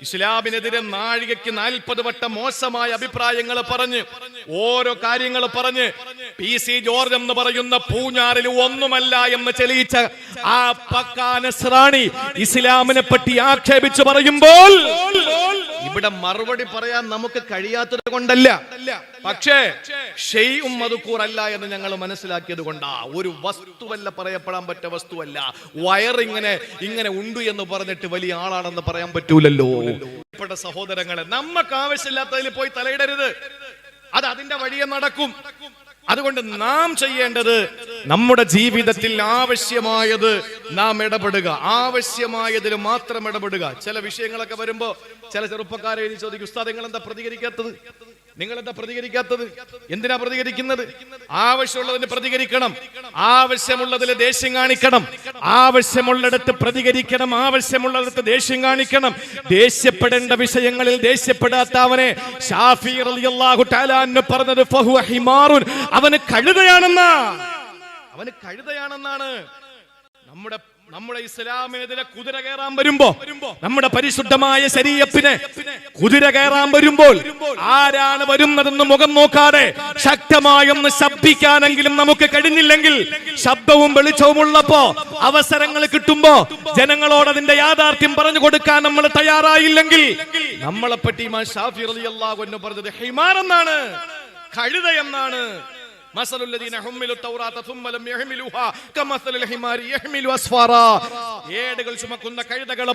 ഇസ്ലാമിനെതിരെ നാഴികയ്ക്ക് 40 വട്ടം മോശമായ അഭിപ്രായങ്ങൾ പറഞ്ഞ് ഓരോ കാര്യങ്ങൾ പറഞ്ഞ് PC ജോർജ് എന്ന് പറയുന്ന പൂഞ്ഞാറിൽ ഒന്നുമല്ല എന്ന് തെളിയിച്ച ആ പക്കാ നസ്രാണി ഇസ്ലാമിനെ പറ്റി ആക്ഷേപിച്ചു പറയുമ്പോൾ ഇവിടെ മറുപടി പറയാൻ നമുക്ക് കഴിയാത്തത് കൊണ്ടല്ല, പക്ഷേ ഷെയ്ഉം മദ്കൂർ അല്ല എന്ന് ഞങ്ങൾ മനസ്സിലാക്കിയത് കൊണ്ടാ. ഒരു വസ്തുവല്ല പറയപ്പെടാൻ പറ്റിയ വസ്തുവല്ല. ഇങ്ങനെ ഉണ്ട് എന്ന് പറഞ്ഞിട്ട് വലിയ ആളാണെന്ന് പറയാൻ പറ്റൂലല്ലോ. സഹോദരങ്ങളെ, നമുക്ക് ആവശ്യമില്ലാത്തതിൽ പോയി തലയിടരുത്. അത് അതിന്റെ വഴിയെ നടക്കും. അതുകൊണ്ട് നാം ചെയ്യേണ്ടത് നമ്മുടെ ജീവിതത്തിൽ ആവശ്യമായത് നാം ഇടപെടുക, ആവശ്യമായതിൽ മാത്രം ഇടപെടുക. ചില വിഷയങ്ങളൊക്കെ വരുമ്പോ ചില ചെറുപ്പക്കാരെ ചോദിക്കും, ഉസ്താദ് നിങ്ങൾ എന്താ പ്രതികരിക്കാത്തത്? എന്തിനാ പ്രതികരിക്കുന്നത്? ആവശ്യമുള്ളതിന് പ്രതികരിക്കണം, ആവശ്യമുള്ളതിൽ ദേഷ്യം കാണിക്കണം, ആവശ്യമുള്ളിടത്ത് പ്രതികരിക്കണം, ആവശ്യമുള്ളിടത്ത് ദേഷ്യം കാണിക്കണം. ദേഷ്യപ്പെടേണ്ട വിഷയങ്ങളിൽ ദേഷ്യപ്പെടാത്തവനെ ശാഫി റളിയല്ലാഹു തആല അൻഹു പറഞ്ഞത് ഫഹുവ ഹിമാറുൻ, അവന് കഴുതയാണെന്നാണ്. നമ്മുടെ ഇസ്ലാമിനെതിരെ കുതിര കയറാൻ വരുമ്പോ, നമ്മുടെ പരിശുദ്ധമായ ശരീഅത്തിനെ കുതിര കയറാൻ വരുമ്പോൾ ആരാണ് വരുന്നതെന്ന് മുഖം നോക്കാതെ ശക്തമായൊന്ന് ശബ്ദിക്കാനെങ്കിലും നമുക്ക് കഴിഞ്ഞില്ലെങ്കിൽ, ശബ്ദവും വെളിച്ചവും ഉള്ളപ്പോ അവസരങ്ങൾ കിട്ടുമ്പോ ജനങ്ങളോട് അതിന്റെ യാഥാർത്ഥ്യം പറഞ്ഞു കൊടുക്കാൻ നമ്മൾ തയ്യാറായില്ലെങ്കിൽ, നമ്മളെ പറ്റി ഇമാം ശാഫി റളിയല്ലാഹു അൻഹു പറഞ്ഞത് ഹിമാർ എന്നാണ്, കഴുത എന്നാണ്. ഏടുകൾ ചുമക്കുന്ന കഴുതകളെ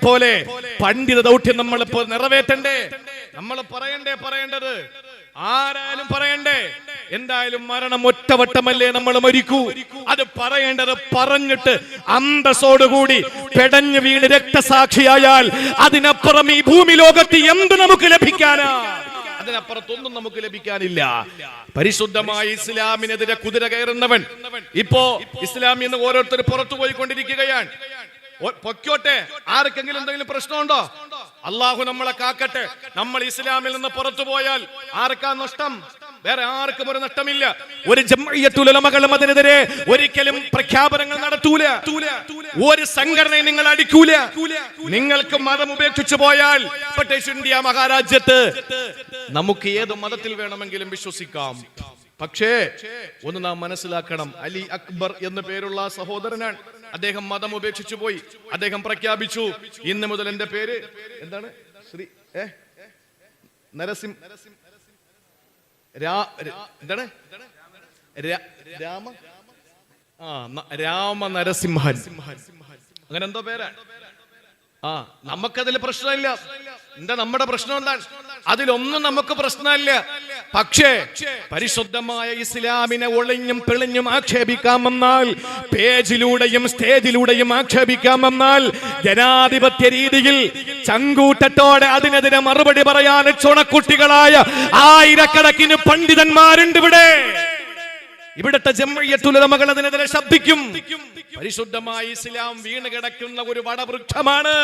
പോലെ പണ്ഡിത ദൗത്യം നമ്മൾ ഇപ്പോൾ നിറവേറ്റണ്ടേ? നമ്മൾ പറയേണ്ടത് ആരായാലും പറയണ്ടേ? എന്തായാലും മരണം ഒറ്റവട്ടമല്ലേ നമ്മൾ മരിക്കൂ. അത് പറയേണ്ടത് പറഞ്ഞിട്ട് അന്തസ്സോടുകൂടി പെടഞ്ഞു വീണ് രക്തസാക്ഷിയായാൽ അതിനപ്പുറം ഈ ഭൂമി ലോകത്ത് എന്ത് നമുക്ക് ലഭിക്കാനാ? അതിനപ്പുറത്തൊന്നും നമുക്ക് ലഭിക്കാനില്ല. പരിശുദ്ധമായ ഇസ്ലാമിനെതിരെ കുതിര കയറുന്നവൻ ഇപ്പോ ഇസ്ലാമിൽ നിന്ന് ഓരോരുത്തർ പുറത്തു പോയിക്കൊണ്ടിരിക്കുകയാണ്. പൊക്കോട്ടെ, ആർക്കെങ്കിലും എന്തെങ്കിലും പ്രശ്നമുണ്ടോ? അള്ളാഹു നമ്മളെ കാക്കട്ടെ. നമ്മൾ ഇസ്ലാമിൽ നിന്ന് പുറത്തു പോയാൽ ആർക്കാ നഷ്ടം? വേറെ ആർക്കും ഒരു നഷ്ടമില്ല. ഒരു ജംഇയ്യത്തുൽ ഉലമകളും അതിനെതിരെ ഒരിക്കലും പ്രഖ്യാപനങ്ങൾ നടത്തൂല. ഒരു സംഘടനയെ നിങ്ങൾ അടിക്കൂല. നിങ്ങൾക്ക് മതം ഉപേക്ഷിച്ചു പോയാൽ ബ്രിട്ടീഷ് ഇന്ത്യ മഹാരാജ്യത്ത് നമുക്ക് ഏത് മതത്തിൽ വേണമെങ്കിലും വിശ്വസിക്കാം. പക്ഷേ ഒന്ന് നാം മനസ്സിലാക്കണം, അലി അക്ബർ എന്ന പേരുള്ള സഹോദരനാണ്. അദ്ദേഹം മതം ഉപേക്ഷിച്ചു പോയി. അദ്ദേഹം പ്രഖ്യാപിച്ചു, ഇന്ന് മുതൽ എന്റെ പേര് എന്താണ്? ശ്രീ രാമ നരസിംഹൻ, അങ്ങനെ എന്തോ പേരാണ്. നമുക്കതിൽ പ്രശ്നമില്ല. നമ്മുടെ പ്രശ്നം എന്താണ്? അതിലൊന്നും നമുക്ക് പ്രശ്നമില്ല. പക്ഷേ പരിശുദ്ധമായ ഇസ്ലാമിനെ ഒളിഞ്ഞും പിളിഞ്ഞും ആക്ഷേപിക്കാമെന്നാൽ, പേജിലൂടെയും സ്റ്റേജിലൂടെയും ആക്ഷേപിക്കാമെന്നാൽ, ജനാധിപത്യ രീതിയിൽ ചങ്കൂറ്റത്തോടെ അതിനെതിരെ മറുപടി പറയാൻ ചുണക്കുട്ടികളായ ആയിരക്കണക്കിന് പണ്ഡിതന്മാരുണ്ട് ഇവിടുത്തെ ജംഇയ്യത്തുൽ ഉലമകൾ അതിനെതിരെ ശബ്ദിക്കും. പരിശുദ്ധമായ ഇസ്ലാം വീണ് കിടക്കുന്ന ഒരു വടവൃക്ഷമാണ്.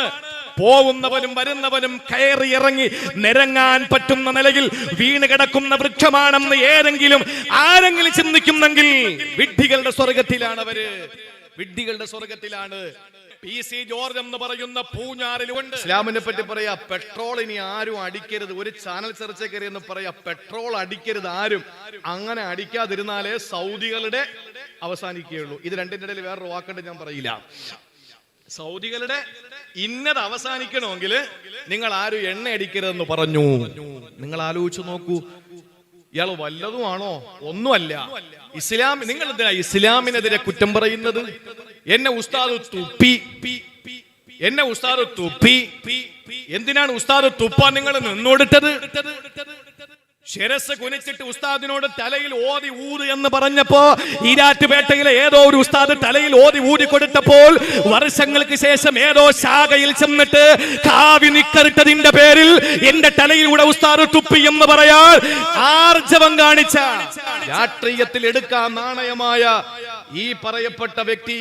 പോവുന്നവനും വരുന്നവനും കയറി ഇറങ്ങി നിരങ്ങാൻ പറ്റുന്ന നിലയിൽ വീണ് കിടക്കുന്ന വൃക്ഷമാണെന്ന് ആരെങ്കിലും ചിന്തിക്കുന്നെങ്കിൽ വിഡ്ഢികളുടെ സ്വർഗത്തിലാണ്. PC ജോർജ് എന്ന് പറയുന്ന പൂഞ്ഞാറിലുണ്ട്. ഇസ്ലാമിനെ പറ്റി പറയാ, പെട്രോൾ ഇനി ആരും അടിക്കരുത്. ഒരു ചാനൽ ചർച്ച കയറി എന്ന് പറയാ, പെട്രോൾ അടിക്കരുത് ആരും. അങ്ങനെ അടിക്കാതിരുന്നാലേ സൗദികളുടെ അവസാനിക്കുകയുള്ളൂ. ഇത് രണ്ടിന്റെ ഇടയിൽ വേറൊരു വാക്കുണ്ട്, ഞാൻ പറയില്ല. സൗദികളുടെ ഇന്നത് അവസാനിക്കണമെങ്കിൽ നിങ്ങൾ ആരും എണ്ണ അടിക്കരുതെന്ന് പറഞ്ഞു. നിങ്ങൾ ആലോചിച്ചു നോക്കൂ, ഇയാൾ വല്ലതുമാണോ? ഒന്നുമല്ല. നിങ്ങൾ എന്തിനാ ഇസ്ലാമിനെതിരെ കുറ്റം പറയുന്നത്? എന്നെ ഉസ്താദ് തുപ്പി. എന്തിനാണ് ഉസ്താദ് തുപ്പാൻ നിങ്ങൾ നിന്നോടിട്ടത്? ശിരസ് കുനിച്ചിട്ട് ഉസ്താദിനോട് തലയിൽ ഓതി ഊത് എന്ന് പറഞ്ഞപ്പോ, ഈരാറ്റുപേട്ടയിലെ ഏതോ ഒരു ഉസ്താദ് തലയിൽ ഓതി ഊതി കൊടുത്തപ്പോൾ, വർഷങ്ങൾക്ക് ശേഷം ഏതോ ശാഖയിൽ ചെന്നിട്ട് കാവി നിക്കറിട്ടതിന്റെ പേരിൽ എന്റെ തലയിലൂടെ ഉസ്താദ് തുപ്പി എന്ന് പറയാൻ ആർജവം കാണിച്ച, രാഷ്ട്രീയത്തിൽ എടുക്കാൻ നാണയമായ ഈ പറയപ്പെട്ട വ്യക്തി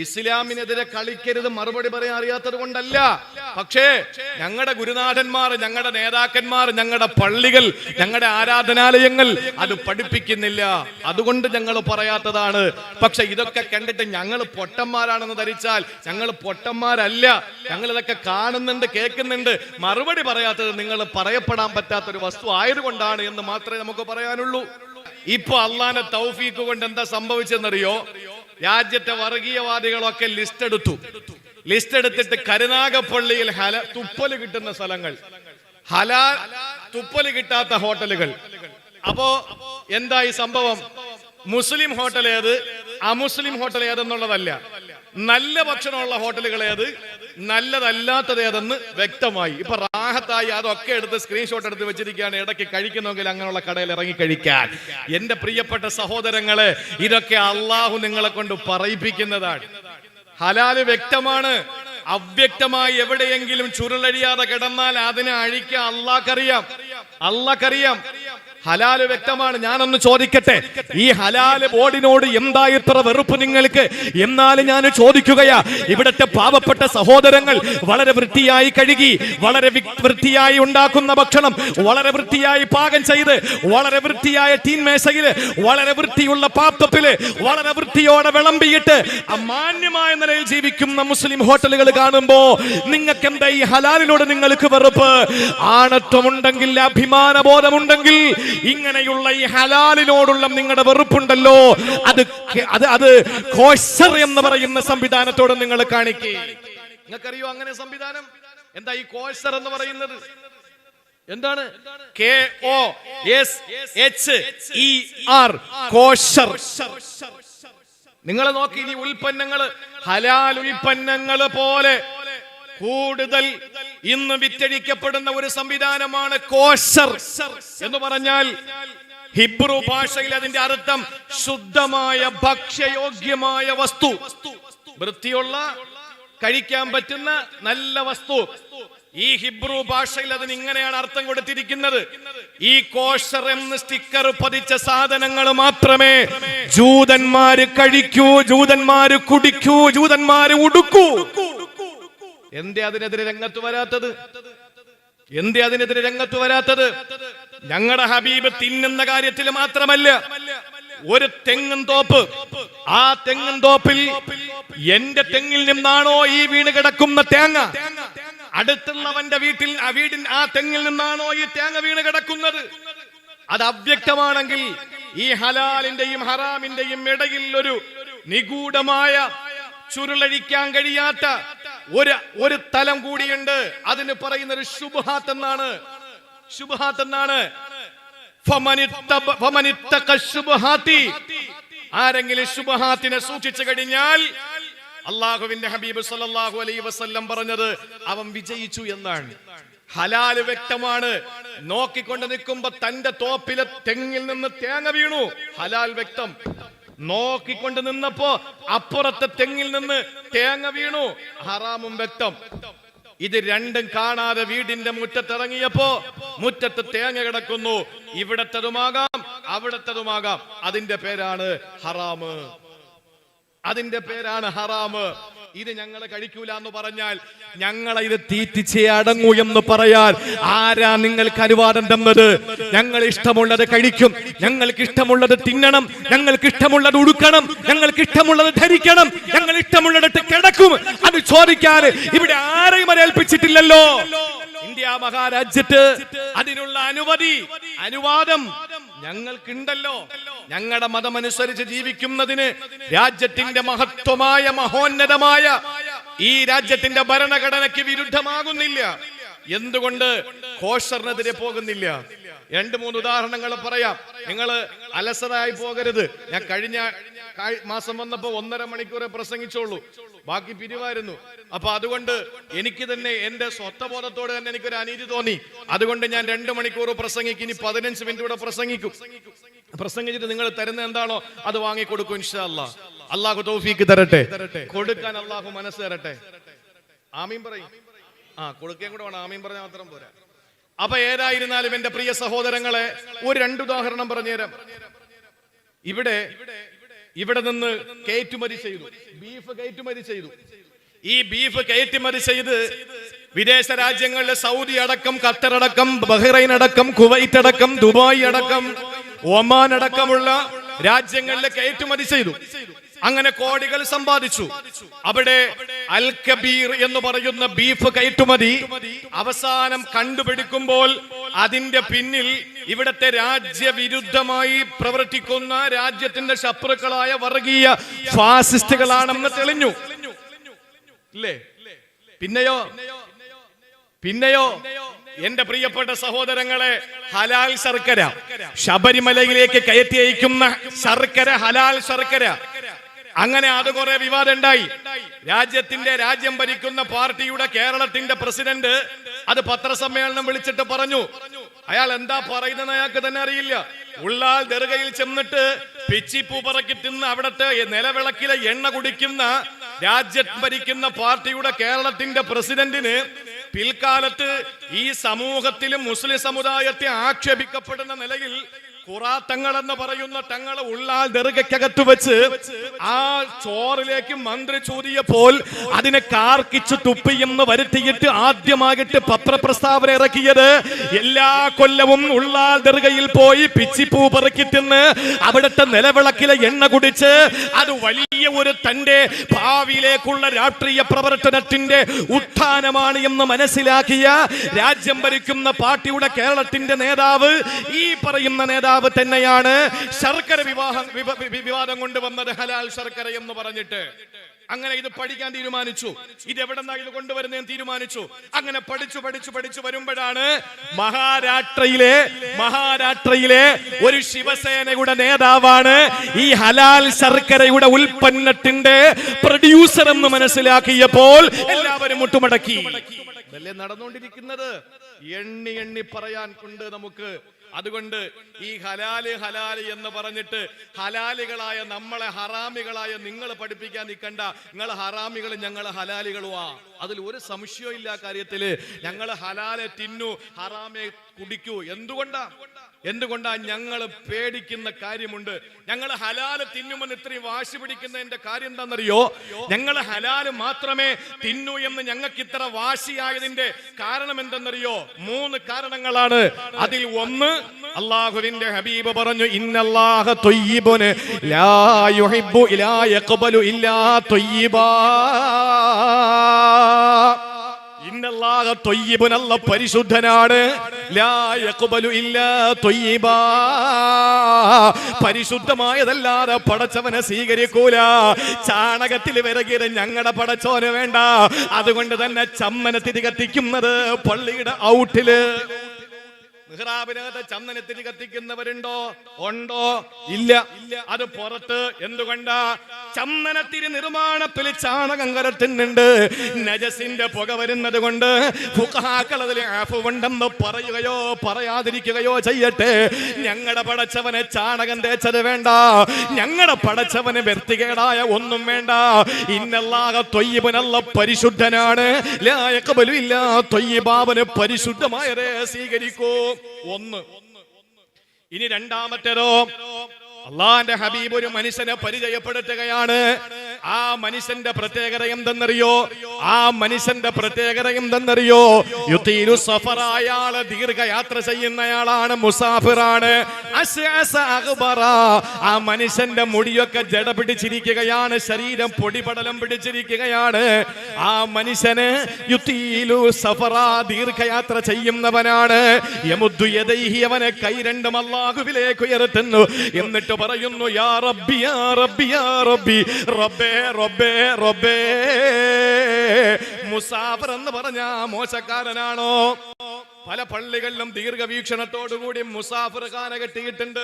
ഇസ്ലാമിനെതിരെ കളിക്കരുത് മറുപടി പറയാൻ അറിയാത്തത് കൊണ്ടല്ല, പക്ഷേ ഞങ്ങളുടെ ഗുരുനാഥന്മാർ, ഞങ്ങളുടെ നേതാക്കന്മാർ, ഞങ്ങളുടെ പള്ളികൾ, ഞങ്ങളുടെ ആരാധനാലയങ്ങൾ അത് പഠിപ്പിക്കുന്നില്ല. അതുകൊണ്ട് ഞങ്ങൾ പറയാത്തതാണ്. പക്ഷെ ഇതൊക്കെ കണ്ടിട്ട് ഞങ്ങൾ പൊട്ടന്മാരാണെന്ന് ധരിച്ചാൽ ഞങ്ങൾ പൊട്ടന്മാരല്ല. ഞങ്ങൾ ഇതൊക്കെ കാണുന്നുണ്ട്, കേൾക്കുന്നുണ്ട്. മറുപടി പറയാത്തത് നിങ്ങൾ പറയപ്പെടാൻ പറ്റാത്തൊരു വസ്തു ആയതുകൊണ്ടാണ് എന്ന് മാത്രമേ നമുക്ക് പറയാനുള്ളൂ. ഇപ്പൊ അള്ളാന്റെ തൗഫീഖ് കൊണ്ട് എന്താ സംഭവിച്ചെന്നറിയോ? രാജ്യത്തെ വർഗീയവാദികളൊക്കെ ലിസ്റ്റ് എടുത്തിട്ട് കരുനാഗപ്പള്ളിയിൽ തുപ്പല് കിട്ടുന്ന സ്ഥലങ്ങൾ, ഹലാൽ തുപ്പല് കിട്ടാത്ത ഹോട്ടലുകൾ. അപ്പോ എന്തായി സംഭവം? മുസ്ലിം ഹോട്ടൽ ഏത്, അമുസ്ലിം ഹോട്ടൽ ഏതെന്നുള്ളതല്ല, നല്ല ഭക്ഷണമുള്ള ഹോട്ടലുകൾ ഏത്, നല്ലതല്ലാത്തത് ഏതെന്ന് വ്യക്തമായി. ഇപ്പൊ റാഹത്തായി അതൊക്കെ എടുത്ത് സ്ക്രീൻഷോട്ട് എടുത്ത് വെച്ചിരിക്കുകയാണ്. ഇടയ്ക്ക് കഴിക്കുന്നെങ്കിൽ അങ്ങനെയുള്ള കടയിൽ ഇറങ്ങി കഴിക്കാൻ. എന്റെ പ്രിയപ്പെട്ട സഹോദരങ്ങളെ, ഇതൊക്കെ അള്ളാഹു നിങ്ങളെ കൊണ്ട് പറയിപ്പിക്കുന്നതാണ്. ഹലാല് വ്യക്തമാണ്. അവ്യക്തമായി എവിടെയെങ്കിലും ചുരുളഴിയാതെ കിടന്നാൽ അതിനെ അഴിക്കാൻ അള്ളാഹ്ക്കറിയാം. ഹലാല് വ്യക്തമാണ്. ഞാനൊന്ന് ചോദിക്കട്ടെ, ഈ ഹലാല് ബോർഡിനോട് എന്താ ഇത്ര വെറുപ്പ് നിങ്ങൾക്ക്? എന്നാലും ഞാൻ ചോദിക്കുകയാ, ഇവിടത്തെ പാവപ്പെട്ട സഹോദരങ്ങൾ വളരെ വൃത്തിയായി കഴുകി, വളരെ വൃത്തിയായി ഉണ്ടാക്കുന്ന ഭക്ഷണം, വളരെ വൃത്തിയായി പാകം ചെയ്ത്, വളരെ വൃത്തിയായ തീൻമേശയില്, വളരെ വൃത്തിയുള്ള പാത്രത്തില്, വളരെ വൃത്തിയോടെ വിളമ്പിയിട്ട് മാന്യമായ നിലയിൽ ജീവിക്കുന്ന മുസ്ലിം ഹോട്ടലുകൾ കാണുമ്പോ നിങ്ങൾക്ക് എന്താ ഈ ഹലാലിനോട് നിങ്ങൾക്ക് വെറുപ്പ്? ആണത്വമുണ്ടെങ്കിൽ, അഭിമാനബോധമുണ്ടെങ്കിൽ ഇങ്ങനെയുള്ള ഈ ഹലാലിനോടുള്ള നിങ്ങളുടെ വെറുപ്പുണ്ടല്ലോ, അത് കോശർ എന്ന് പറയുന്ന സംവിധാനത്തോട് നിങ്ങൾ കാണിക്കേ. നിങ്ങൾക്കറിയോ അങ്ങനെ സംവിധാനം? എന്താ ഈ കോശർ എന്ന് പറയുന്നത്? എന്താണ്? KOSHER, കോശർ. നിങ്ങൾ നോക്കി, ഈ ഉൽപ്പന്നങ്ങള്, ഹലാൽ ഉൽപ്പന്നങ്ങള് പോലെ കൂടുതൽ ഇന്ന് വിറ്റഴിക്കപ്പെടുന്ന ഒരു സംവിധാനമാണ് കോശർ എന്ന് പറഞ്ഞാൽ. ഹിബ്രു ഭാഷയിൽ അതിന്റെ അർത്ഥം ശുദ്ധമായ ഭക്ഷ്യയോഗ്യമായ വസ്തു, വൃത്തിയുള്ള കഴിക്കാൻ പറ്റുന്ന നല്ല വസ്തു. ഈ ഹിബ്രു ഭാഷയിൽ അതിന് ഇങ്ങനെയാണ് അർത്ഥം കൊടുത്തിരിക്കുന്നത്. ഈ കോശർ എന്ന് സ്റ്റിക്കർ പതിച്ച സാധനങ്ങൾ മാത്രമേ ജൂതന്മാര് കഴിക്കൂ, ജൂതന്മാര് കുടിക്കൂ, ജൂതന്മാര് ഉടുക്കൂ. എന്തേ അതിനെതിരെ രംഗത്ത് വരാത്തത്? ഞങ്ങളുടെ ഹബീബ് തിന്നുന്ന കാര്യത്തിൽ മാത്രമല്ല, ഒരു തെങ്ങും തോപ്പ്, ആ തെങ്ങും തോപ്പിൽ എന്റെ തെങ്ങിൽ നിന്നാണോ ഈ വീണ് കിടക്കുന്ന തേങ്ങ, അടുത്തുള്ളവന്റെ ആ തെങ്ങിൽ നിന്നാണോ ഈ തേങ്ങ വീണ് കിടക്കുന്നത്? അത് അവ്യക്തമാണെങ്കിൽ ഈ ഹലാലിന്റെയും ഹറാമിന്റെയും ഇടയിൽ ഒരു നിഗൂഢമായ, ചുരുളഴിക്കാൻ കഴിയാത്ത ഒരു തലം കൂടിയുണ്ട്. അതിന് പറയുന്നത് ശുബ്ഹാത്ത് എന്നാണ്. ആരെങ്കിലും ശുബ്ഹാത്തിനെ സൂക്ഷിച്ചു കഴിഞ്ഞാൽ അള്ളാഹുവിന്റെ ഹബീബ് സല്ലല്ലാഹു അലൈഹി വസല്ലം പറഞ്ഞത് അവൻ വിജയിച്ചു എന്നാണ്. ഹലാല് വ്യക്തമാണ്. നോക്കിക്കൊണ്ട് നിൽക്കുമ്പോ തന്റെ തോപ്പിലെ തെങ്ങിൽ നിന്ന് തേങ്ങ വീണു, ഹലാൽ വ്യക്തം. നോക്കിക്കൊണ്ട് നിന്നപ്പോ അപ്പുറത്തെ തെങ്ങിൽ നിന്ന് തേങ്ങ വീണു, ഹറാമും വ്യക്തം. ഇത് രണ്ടും കാണാതെ വീടിന്റെ മുറ്റത്തിറങ്ങിയപ്പോ മുറ്റത്ത് തേങ്ങ കിടക്കുന്നു. ഇവിടത്തതുമാകാം, അവിടത്തതുമാകാം. അതിന്റെ പേരാണ് ഹറാമ്. ഇത് ഞങ്ങൾ കഴിക്കൂല എന്ന് പറഞ്ഞാൽ ഞങ്ങളെ ഇത് തീറ്റിച്ചേ അടങ്ങൂ എന്ന് പറയാൻ ആരാ നിങ്ങൾക്ക് അനുവാദം തന്നത്? ഞങ്ങൾ ഇഷ്ടമുള്ളത് കഴിക്കും, ഞങ്ങൾക്ക് ഇഷ്ടമുള്ളത് തിന്നണം, ഞങ്ങൾക്ക് ഇഷ്ടമുള്ളത് ഉടുക്കണം, ഞങ്ങൾക്ക് ഇഷ്ടമുള്ളത് ധരിക്കണം, ഞങ്ങൾ ഇഷ്ടമുള്ളിടത്ത് കിടക്കും. അത് ചോദിക്കാൻ ഇവിടെ ആരെയും ഏൽപ്പിച്ചിട്ടില്ലല്ലോ. ഇന്ത്യ മഹാരാജ്യത്ത് അതിനുള്ള അനുവാദം ഞങ്ങൾക്കുണ്ടല്ലോ. ഞങ്ങളുടെ മതമനുസരിച്ച് ജീവിക്കുന്നതിന് രാജ്യത്തിന്റെ മഹോന്നതമായ ഈ രാജ്യത്തിന്റെ ഭരണഘടനയ്ക്ക് വിരുദ്ധമാകുന്നില്ല. എന്തുകൊണ്ട് കോശറിനെതിരെ പോകുന്നില്ല? 2-3 ഉദാഹരണങ്ങൾ പറയാം. നിങ്ങൾ അലസരായി പോകരുത്. ഞാൻ കഴിഞ്ഞ മാസം വന്നപ്പോ 1.5 മണിക്കൂറെ പ്രസംഗിച്ചോളൂ, ബാക്കി പിരിവായിരുന്നു. അപ്പൊ അതുകൊണ്ട് എനിക്ക് തന്നെ എന്റെ സ്വത്വബോധത്തോട് തന്നെ എനിക്കൊരു അനീതി തോന്നി. അതുകൊണ്ട് ഞാൻ 2 മണിക്കൂർ പ്രസംഗിക്കും. ഇനി 15 മിനിറ്റ് കൂടെ പ്രസംഗിച്ചിട്ട് നിങ്ങൾ തരുന്ന എന്താണോ അത് വാങ്ങിക്കൊടുക്കും ഇൻഷാ അല്ലാഹ്. അള്ളാഹു തൗഫീക്ക് തരട്ടെ, കൊടുക്കാൻ അള്ളാഹു മനസ്സ് തരട്ടെ. ആമീൻ പറയും. കൊടുക്കാൻ കൂടെ വേണം, ആമീൻ പറഞ്ഞാൽ മാത്രം പോരാ. അപ്പൊ ഏതായിരുന്നാലും എന്റെ പ്രിയ സഹോദരങ്ങളെ, ഒരു 2 ഉദാഹരണം പറഞ്ഞുതരാം. ഇവിടെ നിന്ന് കയറ്റുമതി ചെയ്തു, ബീഫ് കയറ്റുമതി ചെയ്തു. ഈ ബീഫ് കയറ്റുമതി ചെയ്ത് വിദേശ രാജ്യങ്ങളിലെ സൗദി അടക്കം, ഖത്തർ അടക്കം, ബഹ്റൈൻ അടക്കം, കുവൈറ്റ് അടക്കം, ദുബായ് അടക്കം, ഒമാൻ അടക്കമുള്ള രാജ്യങ്ങളിലെ കയറ്റുമതി ചെയ്തു. അങ്ങനെ കോടികൾ സമ്പാദിച്ചു. അവിടെ അൽ കബീർ എന്ന് പറയുന്ന ബീഫ് കയറ്റുമതി അവസാനം കണ്ടുപിടിക്കുമ്പോൾ അതിന്റെ പിന്നിൽ ഇവിടത്തെ രാജ്യവിരുദ്ധമായി പ്രവർത്തിക്കുന്ന രാജ്യത്തിന്റെ ശത്രുക്കളായ വർഗീയ ഫാസിസ്റ്റുകളാണെന്ന് തെളിഞ്ഞു. ഇല്ലേ? പിന്നെയോ എന്റെ പ്രിയപ്പെട്ട സഹോദരങ്ങളെ, ഹലാൽ ശർക്കര, ശബരിമലയിലേക്ക് കയറ്റി അയക്കുന്ന ശർക്കര, ഹലാൽ ശർക്കര, അങ്ങനെ അത് കുറെ വിവാദം ഉണ്ടായി. രാജ്യം ഭരിക്കുന്ന പാർട്ടിയുടെ കേരളത്തിന്റെ പ്രസിഡന്റ് അത് പത്രസമ്മേളനം വിളിച്ചിട്ട് പറഞ്ഞു. അയാൾ എന്താ പറയുന്നത് അയാൾക്ക് തന്നെ അറിയില്ല. ഉള്ളാൽ ദർഗയിൽ ചെന്നിട്ട് പിച്ചിപ്പൂ പറക്കി തിന്ന് അവിടത്തെ നിലവിളക്കിലെ എണ്ണ കുടിക്കുന്ന രാജ്യം ഭരിക്കുന്ന പാർട്ടിയുടെ കേരളത്തിന്റെ പ്രസിഡന്റിന് പിൽക്കാലത്ത് ഈ സമൂഹത്തിലും മുസ്ലിം സമുദായത്തെ ആക്ഷേപിക്കപ്പെടുന്ന നിലയിൽ ഖുറാത്തങ്ങൾ എന്ന് പറയുന്ന തങ്ങളെ ഉള്ളാൽ ദർഗയ്ക്കകത്ത് വെച്ച് ആ ചോറിലേക്ക് മന്ത്രി ചോദിയപ്പോൾ അതിനെ കാർക്കിച്ച് തുപ്പിയെന്ന് വരുത്തിയിട്ട് ആദ്യമായിട്ട് പത്രപ്രസ്താവന ഇറക്കിയത് എല്ലാ കൊല്ലവും ഉള്ളാൽ ദർഗയിൽ പോയി പിച്ചിപ്പൂ പെറുക്കി തിന്ന് അവിടുത്തെ നിലവിളക്കിലെ എണ്ണ കുടിച്ച് അത് വലിയ ഒരു തന്റെ ഭാവിയിലേക്കുള്ള രാഷ്ട്രീയ പ്രവർത്തനത്തിന്റെ ഉത്ഥാനമാണ് എന്ന് മനസ്സിലാക്കിയ രാജ്യം ഭരിക്കുന്ന പാർട്ടിയുടെ കേരളത്തിന്റെ നേതാവ്, ഈ പറയുന്ന നേതാവ് തന്നെയാണ് ശർക്കര വിവാദം കൊണ്ടുവന്നത്, ഹലാൽ ശർക്കര എന്ന് പറഞ്ഞിട്ട്. അങ്ങനെ ഇത് പഠിക്കാൻ തീരുമാനിച്ചു. ഇത് എവിടെന്നാ ഇത് കൊണ്ടുവരുന്നതെന്ന് തീരുമാനിച്ചു. അങ്ങനെ പഠിച്ചു വരുമ്പോഴാണ് മഹാരാഷ്ട്രയിലെ ഒരു ശിവസേനയുടെ നേതാവാണ് ഈ ഹലാൽ ശർക്കരയുടെ ഉൽപ്പന്നത്തിന്റെ പ്രൊഡ്യൂസർ എന്ന് മനസ്സിലാക്കിയപ്പോൾ എല്ലാവരും മുട്ടുമടക്കി. ഇതല്ലേ നടന്നുകൊണ്ടിരിക്കുന്നത്? എണ്ണി പറയാൻ കൊണ്ട് നമുക്ക്. അതുകൊണ്ട് ഈ ഹലാല് എന്ന് പറഞ്ഞിട്ട് ഹലാലികളായ നമ്മളെ ഹറാമികളായ നിങ്ങൾ പഠിപ്പിക്കാൻ നിൽക്കണ്ട. നിങ്ങൾ ഹറാമികൾ, ഞങ്ങൾ ഹലാലികളുവാ. അതിൽ ഒരു സംശയവും ഇല്ല കാര്യത്തില്. ഞങ്ങൾ ഹലാലെ തിന്നു, ഹറാമെ കുടിക്കൂ. എന്തുകൊണ്ടാ ഞങ്ങൾ പേടിക്കുന്ന കാര്യമുണ്ട്. ഞങ്ങൾ ഹലാല് തിന്നുമെന്ന് ഇത്രയും വാശി പിടിക്കുന്നതിന്റെ കാര്യം എന്താണെന്നറിയോ? ഞങ്ങൾ ഹലാല് മാത്രമേ തിന്നു എന്ന് ഞങ്ങൾക്ക് ഇത്ര വാശിയായതിന്റെ കാരണം എന്തെന്നറിയോ? 3 കാരണങ്ങളാണ്. അതിൽ ഒന്ന്, അല്ലാഹുവിന്റെ ഹബീബ് പറഞ്ഞു, ഇന്നല്ലാഹ ത്വയ്യിബുൻ ലാ യുഹിബ്ബു ഇലാ യഖ്ബലു ഇല്ലാ ത്വയ്യിബാ. ഇന്നല്ലാഹ ത്വയ്യിബുൻ, അല്ലാഹു പരിശുദ്ധനാണ്. ലാ യഖ്ബലു ഇല്ലാ ത്വയ്യിബാ, പരിശുദ്ധമായതല്ലാതെ പടച്ചവനെ സ്വീകരിക്കൂല. ചാണകത്തിൽ വിറകിയത് ഞങ്ങളുടെ പടച്ചോന് വേണ്ട. അതുകൊണ്ട് തന്നെ ചമ്മനത്തിരി കത്തിക്കുന്നത് പള്ളിയുടെ ഔട്ടില്, മിഹ്റാബിനകത്ത് ചന്ദനത്തിരി കത്തിക്കുന്നവരുണ്ടോ? ഉണ്ടോ? ഇല്ല. അത് പുറത്ത്. എന്തുകൊണ്ടാ? ചന്ദനത്തിരി നിർമ്മാണത്തിൽ ചാണകം കലർത്തുന്നുണ്ട്. നജസിന്റെ പുക വരുന്നത് കൊണ്ട് ഫുഖഹാക്കൾ അതിൽ ആഫുണ്ടെന്ന് പറയുകയോ പറയാതിരിക്കുകയോ ചെയ്യട്ടെ. ഞങ്ങളുടെ പടച്ചവനെ ചാണകം തേച്ചത് വേണ്ട. ഞങ്ങളുടെ പടച്ചവന് വൃത്തികേടായ ഒന്നും വേണ്ട. ഇന്നല്ലാഹ ത്വയ്യിബുൻ, അല്ലാഹു പരിശുദ്ധനാണ്. ലാ യഖ്ബലു ഇല്ലാ ത്വയ്യിബാ, പരിശുദ്ധമായതേ സ്വീകരിക്കൂ. ഒന്ന്. ഇനി രണ്ടാമത്തേതോ, അള്ളാന്റെ ഹബീബ് ഒരു മനുഷ്യനെ പരിചയപ്പെടുത്തുകയാണ്. ആ മനുഷ്യന്റെ പ്രത്യേകത എന്തെന്നറിയോ? യുതീലു സഫറ, അയാള് ദീർഘയാത്ര ചെയ്യുന്നയാളാണ്, മുസാഫിറാണ്. അസ്അസ അഗ്ബറ, ആ മനുഷ്യന്റെ മുടിയൊക്കെ ജട പിടിച്ചിരിക്കുകയാണ്, ശരീരം പൊടിപടലം പിടിച്ചിരിക്കുകയാണ്. ആ മനുഷ്യന് യുതീലു സഫറ, ദീർഘയാത്ര ചെയ്യുന്നവനാണ്. യമുദ്ദു യദൈഹി, അവനെ കൈ രണ്ടും അല്ലാഹുവിലേക്ക് ഉയർത്തുന്നു. എന്നിട്ട് പറയുന്നു, യാ റബ്ബി യാ റബ്ബി യാ റബ്ബി, റബ്ബേ റബ്ബേ റബ്ബേ. മുസാഫിർ എന്ന് പറഞ്ഞ മോശക്കാരനാണോ? പല പള്ളികളിലും ദീർഘവീക്ഷണത്തോടുകൂടി മുസാഫിർ ഖാന കെട്ടിയിട്ടുണ്ട്.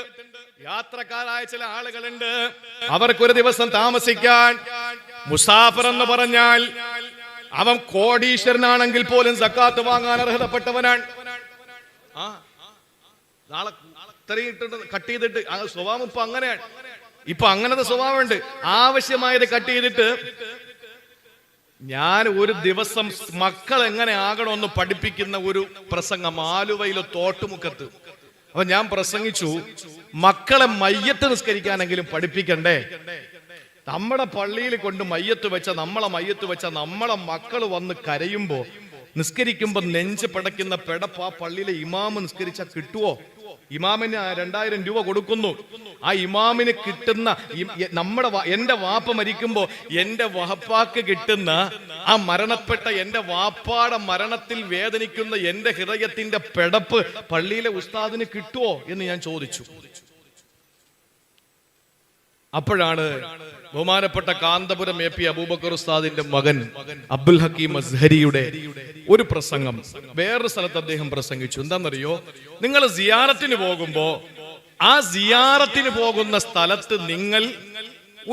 യാത്രക്കാരായ ചില ആളുകളുണ്ട്, അവർക്കൊരു ദിവസം താമസിക്കാൻ. മുസാഫിർ എന്ന് പറഞ്ഞാൽ അവൻ കോടീശ്വരനാണെങ്കിൽ പോലും സക്കാത്ത് വാങ്ങാൻ അർഹതപ്പെട്ടവനാണ്. നാളെ കട്ട് ചെയ്തിട്ട് സ്വഭാവം ഇപ്പൊ അങ്ങനെയാണ്. ഇപ്പൊ അങ്ങനത്തെ സ്വഭാവമുണ്ട്. ആവശ്യമായത് കട്ട് ചെയ്തിട്ട് ഞാൻ ഒരു ദിവസം മക്കൾ എങ്ങനെ ആകണമെന്ന് പഠിപ്പിക്കുന്ന ഒരു പ്രസംഗം ആലുവയിലെ തോട്ടുമുഖത്ത്. അപ്പൊ ഞാൻ പ്രസംഗിച്ചു, മക്കളെ മയ്യത്ത് നിസ്കരിക്കാനെങ്കിലും പഠിപ്പിക്കണ്ടേ? നമ്മുടെ പള്ളിയിൽ കൊണ്ട് മയ്യത്ത് വെച്ച നമ്മളെ മക്കൾ വന്ന് കരയുമ്പോ നിസ്കരിക്കുമ്പോൾ നെഞ്ച് പടയ്ക്കുന്ന പെടപ്പ് ആ പള്ളിയിലെ ഇമാമ് നിസ്കരിച്ചാൽ കിട്ടുവോ? ഇമാമിന് 2000 രൂപ കൊടുക്കുന്നു. ആ ഇമാമിന് കിട്ടുന്ന എന്റെ വാപ്പ മരിക്കുമ്പോ എന്റെ വാപ്പാക്ക് കിട്ടുന്ന ആ മരണപ്പെട്ട എന്റെ വാപ്പാടെ മരണത്തിൽ വേദനിക്കുന്ന എന്റെ ഹൃദയത്തിന്റെ പെടപ്പ് പള്ളിയിലെ ഉസ്താദിന് കിട്ടുവോ എന്ന് ഞാൻ ചോദിച്ചു. അപ്പോഴാണ് ബഹുമാനപ്പെട്ട കാന്തപുരം AP അബൂബക്കർ ഉസ്താദിന്റെ മകൻ അബ്ദുൽ ഹക്കീം അസ്ഹരിയുടെ ഒരു പ്രസംഗം വേറൊരു സ്ഥലത്ത് അദ്ദേഹം പ്രസംഗിച്ചു. എന്താണെന്നറിയോ? നിങ്ങൾ സിയാറത്തിന് പോകുമ്പോ ആ സിയാറത്തിന് പോകുന്ന സ്ഥലത്ത് നിങ്ങൾ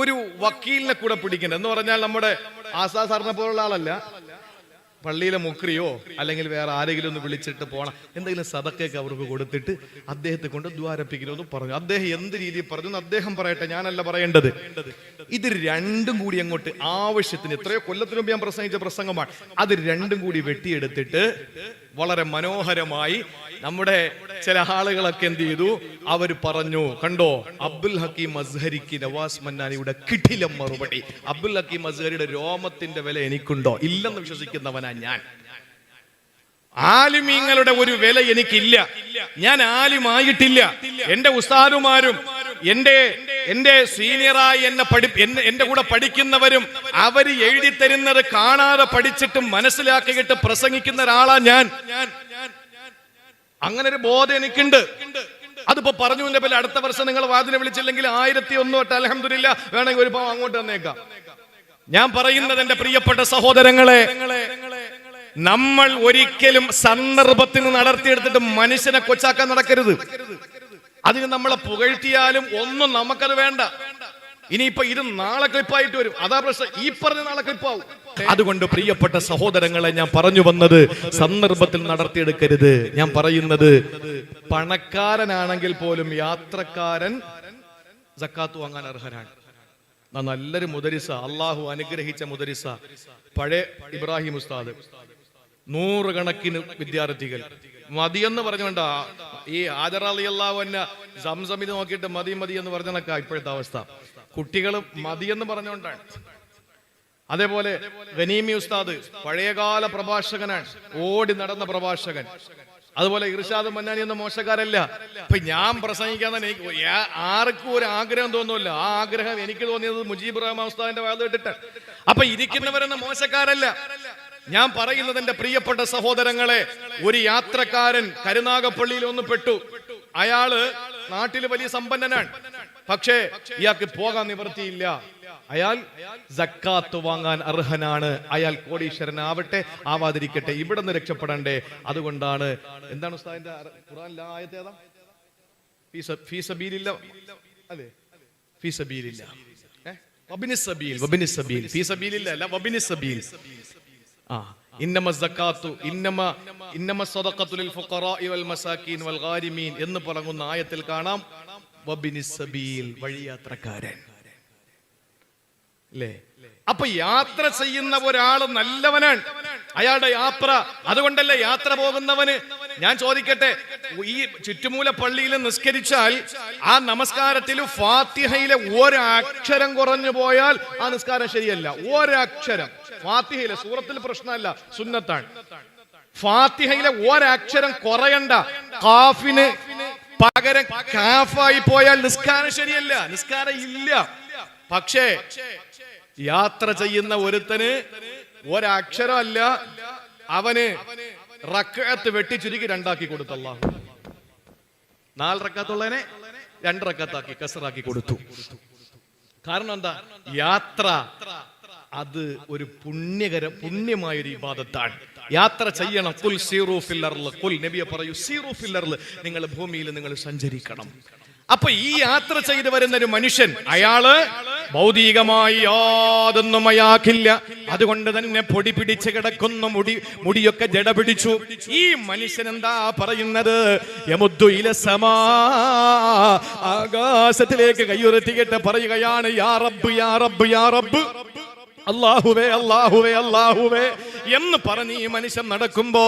ഒരു വക്കീലിനെ കൂടെ പിടിക്കണം. എന്ന് പറഞ്ഞാൽ നമ്മുടെ ആസാ സാറിനെ പോലുള്ള ആളല്ല, പള്ളിയിലെ മുക്രിയോ അല്ലെങ്കിൽ വേറെ ആരെങ്കിലും ഒന്ന് വിളിച്ചിട്ട് പോണം, എന്തെങ്കിലും സദക്കയൊക്കെ അവർക്ക് കൊടുത്തിട്ട് അദ്ദേഹത്തെ കൊണ്ട് ദ്വാരപ്പിക്കണമെന്ന് പറഞ്ഞു. അദ്ദേഹം എന്ത് രീതിയിൽ പറഞ്ഞു അദ്ദേഹം പറയട്ടെ, ഞാനല്ല പറയേണ്ടത്. ഇത് രണ്ടും കൂടി അങ്ങോട്ട് ആവശ്യത്തിന്, എത്രയോ കൊല്ലത്തിന് മുമ്പ് ഞാൻ പ്രസംഗിച്ച പ്രസംഗമാണ്, അത് രണ്ടും കൂടി വെട്ടിയെടുത്തിട്ട് വളരെ മനോഹരമായി നമ്മുടെ ചില ആളുകളൊക്കെ എന്ത് ചെയ്തു, അവർ പറഞ്ഞു, കണ്ടോ അബ്ദുൽ ഹക്കീം അസ്ഹരിക്ക് നവാസ് മന്നാനിയുടെ കിടിലം മറുപടി. അബ്ദുൽ ഹക്കീം അസ്ഹരിയുടെ രോമത്തിന്റെ വില എനിക്കുണ്ടോ? ഇല്ലെന്ന് വിശ്വസിക്കുന്നവനാ ഞാൻ. ആലിമീങ്ങളുടെ ഒരു വില എനിക്കില്ല, ഞാൻ ആലിമായിട്ടില്ല. എന്റെ ഉസ്താദുമാരും എന്റെ സീനിയറായി എന്റെ കൂടെ പഠിക്കുന്നവരും അവര് എഴുതി തരുന്നത് കാണാതെ പഠിച്ചിട്ടും മനസ്സിലാക്കിയിട്ട് പ്രസംഗിക്കുന്ന ഒരാളാ ഞാൻ. അങ്ങനെ ഒരു ബോധം എനിക്കുണ്ട്. അതിപ്പോ പറഞ്ഞു പോലെ അടുത്ത വർഷം നിങ്ങൾ വാതിനെ വിളിച്ചില്ലെങ്കിൽ 1001 തൊട്ട് അൽഹംദുലില്ലാ വേണമെങ്കിൽ ഒരു പാവം അങ്ങോട്ട് തന്നേക്കാം. ഞാൻ പറയുന്നത് എന്റെ പ്രിയപ്പെട്ട സഹോദരങ്ങളെ, നമ്മൾ ഒരിക്കലും സന്ദർഭത്തിന് നടത്തിയെടുത്തിട്ട് മനുഷ്യനെ കൊച്ചാക്കാൻ നടക്കരുത്. അതിന് നമ്മളെ പുകഴ്ത്തിയാലും ഒന്നും നമുക്കത് വേണ്ട. ഇനിയിപ്പോ ഇത് നാളെ ക്ലിപ്പായിട്ട് വരും, അതാ പ്രശ്നം. ഈ പറഞ്ഞ നാളെ ക്ലിപ്പാവും. അതുകൊണ്ട് പ്രിയപ്പെട്ട സഹോദരങ്ങളെ, ഞാൻ പറഞ്ഞു വന്നത് സന്ദർഭത്തിൽ നടത്തിയെടുക്കരുത്. ഞാൻ പറയുന്നത് പണക്കാരനാണെങ്കിൽ പോലും യാത്രക്കാരൻ സക്കാത്ത് വാങ്ങാൻ അർഹനാണ്. നല്ലൊരു മുദരിസ, അള്ളാഹു അനുഗ്രഹിച്ച മുദരിസ, പഴയ ഇബ്രാഹിം ഉസ്താദ്, 100 കണക്കിന് വിദ്യാർത്ഥികൾ. മതിയെന്ന് പറഞ്ഞുകൊണ്ടാ ഈ ഹാജർ റളിയല്ലാഹു അൻഹ സംസമിത് നോക്കിയിട്ട് മതി മതി എന്ന് പറഞ്ഞതൊക്കെ ഇപ്പോഴത്തെ അവസ്ഥ. കുട്ടികൾ മതിയെന്ന് പറഞ്ഞുകൊണ്ടാണ്. അതേപോലെ ഗനീമി ഉസ്താദ് പഴയകാല പ്രഭാഷകനാണ്, ഓടി നടന്ന പ്രഭാഷകൻ. അതുപോലെ ഇർഷാദ് മന്നാനി എന്ന മോശക്കാരല്ല. ഇപ്പൊ ഞാൻ പ്രസംഗിക്കാൻ തന്നെ ആർക്കും ഒരു ആഗ്രഹം തോന്നുമല്ലോ. ആ ആഗ്രഹം എനിക്ക് തോന്നിയത് മുജീബ് റഹ്മാൻ ഉസ്താദിന്റെ വാദം ഇട്ടിട്ട്. അപ്പൊ ഇരിക്കുന്നവരെന്ന മോശക്കാരല്ല. ഞാൻ പറയുന്നത് എന്റെ പ്രിയപ്പെട്ട സഹോദരങ്ങളെ, ഒരു യാത്രക്കാരൻ കരുനാഗപ്പള്ളിയിൽ ഒന്ന് പെട്ടു. അയാള് നാട്ടിൽ വലിയ സമ്പന്നനാണ്, പക്ഷേ ഇയാൾക്ക് പോകാൻ നിവൃത്തിയില്ല. അയാൾ സക്കാത്ത് വാങ്ങാൻ അർഹനാണ്. അയാൾ കോടീശ്വരനാവട്ടെ ആവാതിരിക്കട്ടെ, ഇവിടെ നിന്ന് രക്ഷപ്പെടണ്ടേ. അതുകൊണ്ടാണ് എന്താണ് ഉസ്താദിന്റെ ഖുർആനിലെ ആയത്ത് ഏതാ? ഫീ സബീലില്ല, അല്ലേ? ഫീ സബീലില്ല, വബിനിസ് സബീൽ, വബിനിസ് സബീൽ, ഫീ സബീലില്ല അല്ല, വബിനിസ് സബീൽ. ഇന്നമ സക്കാത്തു ഇന്നമ സദഖത്തു ലിൽ ഫുഖറാഇ വൽ മസാകീൻ വൽ ഗാരിമീൻ എന്ന് പറയുന്ന ആയത്തിൽ കാണാം വബിനിസ് സബീൽ, വഴിയാത്രക്കാരൻ. അല്ലേ? അപ്പൊ യാത്ര ചെയ്യുന്ന ഒരാൾ നല്ലവനാണ്, അയാളുടെ യാത്ര. അതുകൊണ്ടല്ലേ യാത്ര പോകുന്നവന്, ഞാൻ ചോദിക്കട്ടെ, ഈ ചുറ്റുമൂല പള്ളിയിൽ നിസ്കരിച്ചാൽ ആ നമസ്കാരത്തിൽ ഫാത്തിഹയിലെ ഒരക്ഷരം കുറഞ്ഞു പോയാൽ ആ നിസ്കാരം ശരിയല്ല. ഒരക്ഷരം ഫാത്തിഹയിലെ, സൂറത്തിൽ പ്രശ്നമല്ല, സുന്നത്താണ്. ഫാത്തിഹയിലെ ഒരക്ഷരം കുറയണ്ട. കാഫിന് പകരം കാഫായി പോയാൽ നിസ്കാരം ശരിയല്ല, നിസ്കാരം ഇല്ല. പക്ഷേ യാത്ര ചെയ്യുന്ന ഒരുത്തന് ഒരക്ഷരമല്ല, അവന് റക്അത്ത് വെട്ടി ചുരുക്കി 2 ആക്കി കൊടുത്തു. അല്ലാഹു 4 റക്അത്തുള്ളതിനെ 2 റക്അത്താക്കി കസറാക്കി കൊടുത്തു. കാരണം എന്താ? യാത്ര അത് ഒരു പുണ്യമായ ഒരു ഇബാദത്താണ്. യാത്ര ചെയ്യണം. ഖുൽ സീറു ഫിൽ അർള്, ഖുൽ നബിയെ പറയൂ, സീറു ഫിൽ അർള്, നിങ്ങൾ ഭൂമിയിൽ നിങ്ങൾ സഞ്ചരിക്കണം. അപ്പൊ ഈ യാത്ര ചെയ്തു വരുന്ന ഒരു മനുഷ്യൻ, അയാള് ഭൗതികമായി യാതൊന്നും അയാൾക്കില്ല. അതുകൊണ്ട് തന്നെ പൊടി പിടിച്ച് കിടക്കുന്ന മുടിയൊക്കെ ജട പിടിച്ചു. ഈ മനുഷ്യൻ എന്താ പറയുന്നത്? യമുദ്ദു ഇല സമാ, ആകാശത്തിലേക്ക് കൈയുയർത്തിയിട്ട് പറയുകയാണ്, യാ റബ്ബ് യാ റബ്ബ് യാ റബ്ബ്, അല്ലാഹുവേ അല്ലാഹുവേ അല്ലാഹുവേ, എന്ന് പറഞ്ഞ് ഈ മനുഷ്യൻ നടക്കുമ്പോ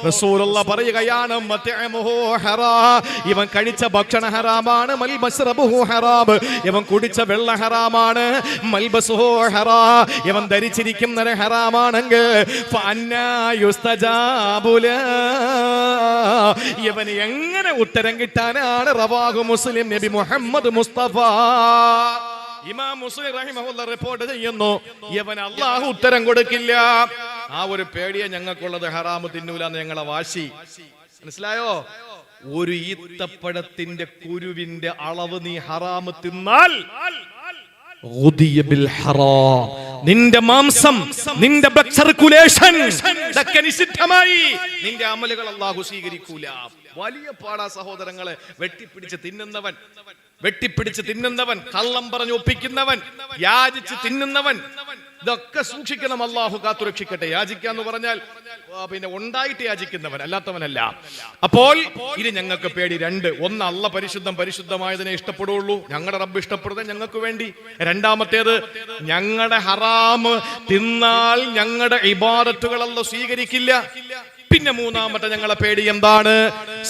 റസൂലുള്ള പറയുകയാണ് മത്അമുഹു ഹറാം, ഇവൻ കഴിച്ച ഭക്ഷണ ഹറാമാണ്, മൽബസ്റബുഹു ഹറാം, ഇവൻ കുടിച്ച വെള്ള ഹറാമാണ്, മൽബസുഹു ഹറാം, ഇവൻ ധരിച്ചിരിക്കുന്നത് ഹറാമാണെങ്കിൽ ഫഅന്നാ യുസ്തജാബു ലഹു, ഇവന് എങ്ങനെ ഉത്തരം കിട്ടാനാണ്? റവാഹു മുസ്ലിം, നബി മുഹമ്മദ് മുസ്തഫ ഇമാം മുസ്ലിം റഹിമഹുല്ലാ റിപ്പോർട്ട് ചെയ്യുന്നു, ഇവൻ അല്ലാഹു ഉത്തരം കൊടുക്കില്ല. ആ ഒരു പേടിയെ ഞങ്ങൾക്കുള്ളത്, ഹറാമ് തിന്നൂല എന്ന് ഞങ്ങളെ വാശി. മനസ്സിലായോ? ഒരു ഈത്തപ്പഴത്തിന്റെ കുരുവിന്റെ അളവ് നീ ഹറാമ് തിന്നാൽ നിന്റെ മാംസം, നിന്റെ ബ്ലഡ് സർക്കുലേഷൻ ഇതൊക്കെ നിഷിദ്ധമായി. നിന്റെ അമലുകൾ അല്ലാഹു സ്വീകരിക്കൂല. വലിയ പാടാ സഹോദരങ്ങളെ. വെട്ടിപ്പിടിച്ച് തിന്നുന്നവൻ, കള്ളം പറഞ്ഞു ഒപ്പിക്കുന്നവൻ, യാചിച്ച് തിന്നുന്നവൻ, ഇതൊക്കെ സൂക്ഷിക്കണം. അല്ലാഹു കാത്തുരക്ഷിക്കട്ടെ. യാചിക്കാന്ന് പറഞ്ഞാൽ പിന്നെ ഉണ്ടായിട്ട് യാചിക്കുന്നവൻ, അല്ലാത്തവനല്ല. അപ്പോൾ ഇത് ഞങ്ങൾക്ക് പേടി. രണ്ട്, ഒന്ന്, അല്ലാഹ് പരിശുദ്ധമായതിനെ ഇഷ്ടപ്പെടുള്ളൂ. ഞങ്ങളുടെ റബ്ബ് ഇഷ്ടപ്പെടുന്നത് ഞങ്ങൾക്ക് വേണ്ടി. രണ്ടാമത്തേത്, ഞങ്ങളുടെ ഹറാമ് തിന്നാൽ ഞങ്ങളുടെ ഇബാദത്തുകൾ അല്ലാഹ് സ്വീകരിക്കില്ല. പിന്നെ മൂന്നാമത്തെ ഞങ്ങളെ പേടി എന്താണ്?